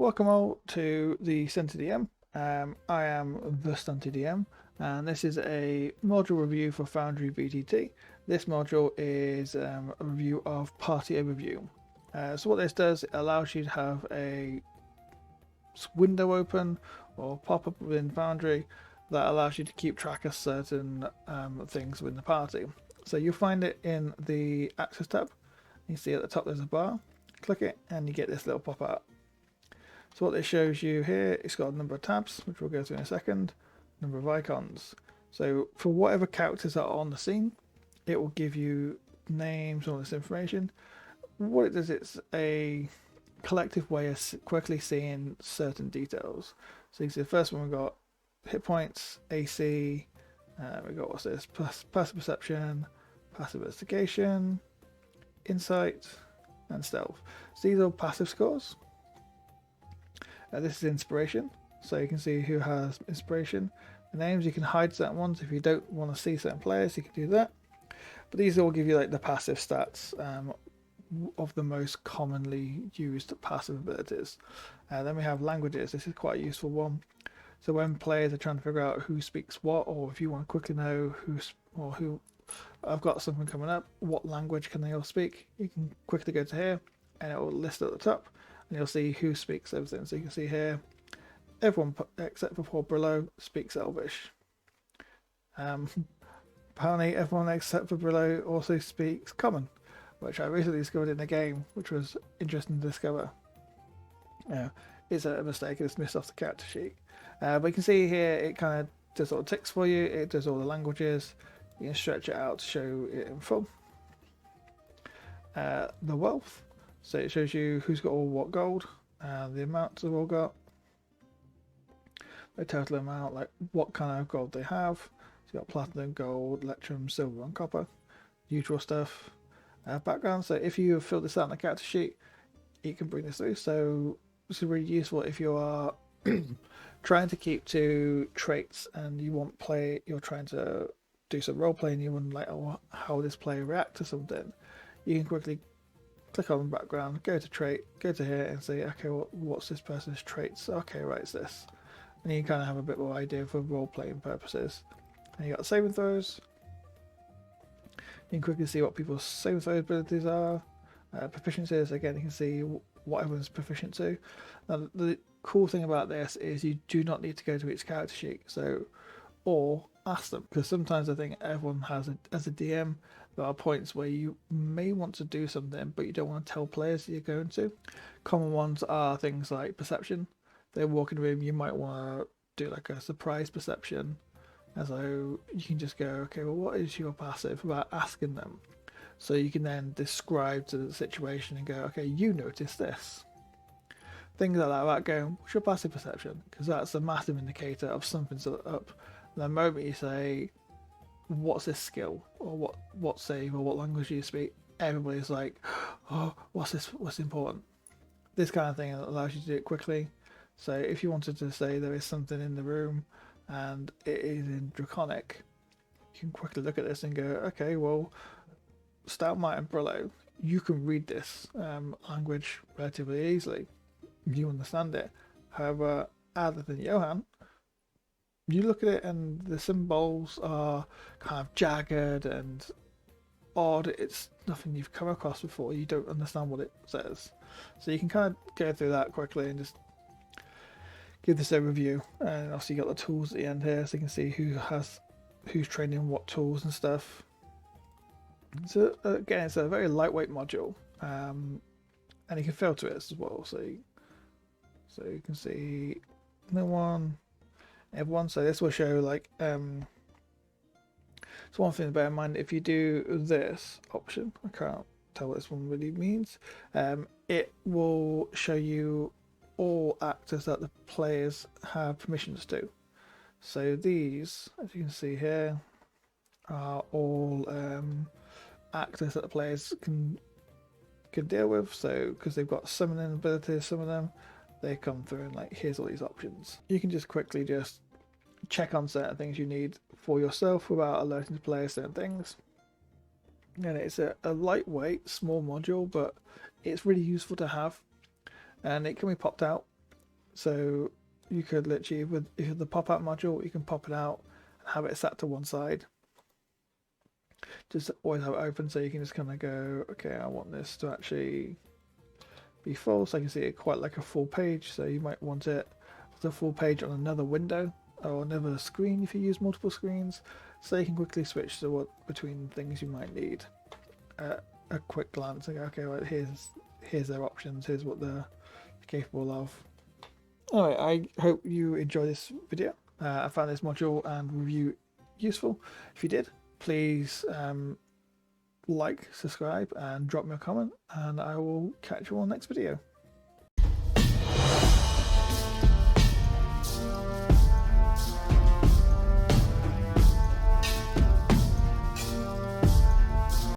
Welcome all to the stuntydm. I am the stuntydm, and this is a module review for Foundry VTT. This module is a review of Party Overview. So what this does, it allows you to have a window open or pop-up within Foundry that allows you to keep track of certain things within the party. So you'll find it in the Access tab. You see at the top there's a bar. Click it and you get this little pop-up. So what this shows you here, it's got a number of tabs, which we'll go through in a second, number of icons. So for whatever characters are on the scene, it will give you names, all this information. What it does, it's a collective way of quickly seeing certain details. So you see the first one, we've got hit points, AC, we've got what's this, passive perception, passive investigation, insight, and stealth. So these are all passive scores. This is inspiration, so you can see who has inspiration. The names, you can hide certain ones if you don't want to see certain players, you can do that. But these all give you like the passive stats of the most commonly used passive abilities. Then we have languages. This is quite a useful one. So when players are trying to figure out who speaks what, or if you want to quickly know who I've got something coming up, what language can they all speak, you can quickly go to here and it will list at the top. And you'll see who speaks everything. So you can see here, everyone except for Paul Brillo speaks Elvish. Apparently everyone except for Brillo also speaks Common, which I recently discovered in the game, which was interesting to discover. It's a mistake, it's missed off the character sheet. But you can see here, it kind of does all the ticks for you, it does all the languages, you can stretch it out to show it in full. The wealth. So it shows you who's got all what gold, the amounts they've all got, the total amount, like what kind of gold they have. So you've got platinum, gold, electrum, silver, and copper. Usual stuff. Background. So if you have filled this out on the character sheet, you can bring this through. So this is really useful if you are trying to keep to traits and you're trying to do some role play and you want like, oh, how this player react to something. You can quickly click on the background, go to trait, go to here and say, okay, what's this person's traits? Okay, right, it's this. And you can kind of have a bit more idea for role-playing purposes. And you got saving throws. You can quickly see what people's saving throw abilities are. Proficiencies, again, you can see what everyone's proficient to. Now, the cool thing about this is you do not need to go to each character sheet. Or ask them, because sometimes I think everyone has, as a DM, there are points where you may want to do something, but you don't want to tell players that you're going to. Common ones are things like perception. They walk in the room, you might want to do like a surprise perception. And so you can just go, okay, well, what is your passive, without asking them. So you can then describe to the situation and go, okay, you notice this. Things like that, going, what's your passive perception? Because that's a massive indicator of something's up. The moment you say, what's this skill, or what save, or what language do you speak, everybody's like, oh, what's this, what's important? This kind of thing allows you to do it quickly. So if you wanted to say there is something in the room and it is in Draconic, you can quickly look at this and go, okay, well, Stoutmite and Brillo, you can read this language relatively easily. You understand it. However, other than Johan, you look at it and the symbols are kind of jagged and odd. It's nothing you've come across before. You don't understand what it says. So you can kind of go through that quickly and just give this a review. And also you got the tools at the end here, so you can see who's training what tools and stuff. So again, it's a very lightweight module, and you can filter it as well. So you can see no one. Everyone, so this will show like so one thing to bear in mind, if you do this option, I can't tell what this one really means, it will show you all actors that the players have permissions to. So these, as you can see here, are all actors that the players can deal with. So because they've got summoning abilities, some of them, they come through and like, here's all these options. You can just quickly just check on certain things you need for yourself without alerting the players certain things. And it's a lightweight, small module, but it's really useful to have. And it can be popped out So you could literally, with if you have the pop-out module, you can pop it out and have it sat to one side. Just always have it open so you can just kind of go, okay, I want this to actually be full, so I can see it quite like a full page. So you might want it as a full page on another window or another screen if you use multiple screens, so you can quickly switch to what between things you might need. A quick glance and go, okay, well, here's their options, here's what they're capable of. Anyway, I hope you enjoy this video. I found this module and review useful. If you did, please like, subscribe, and drop me a comment, and I will catch you on the next video.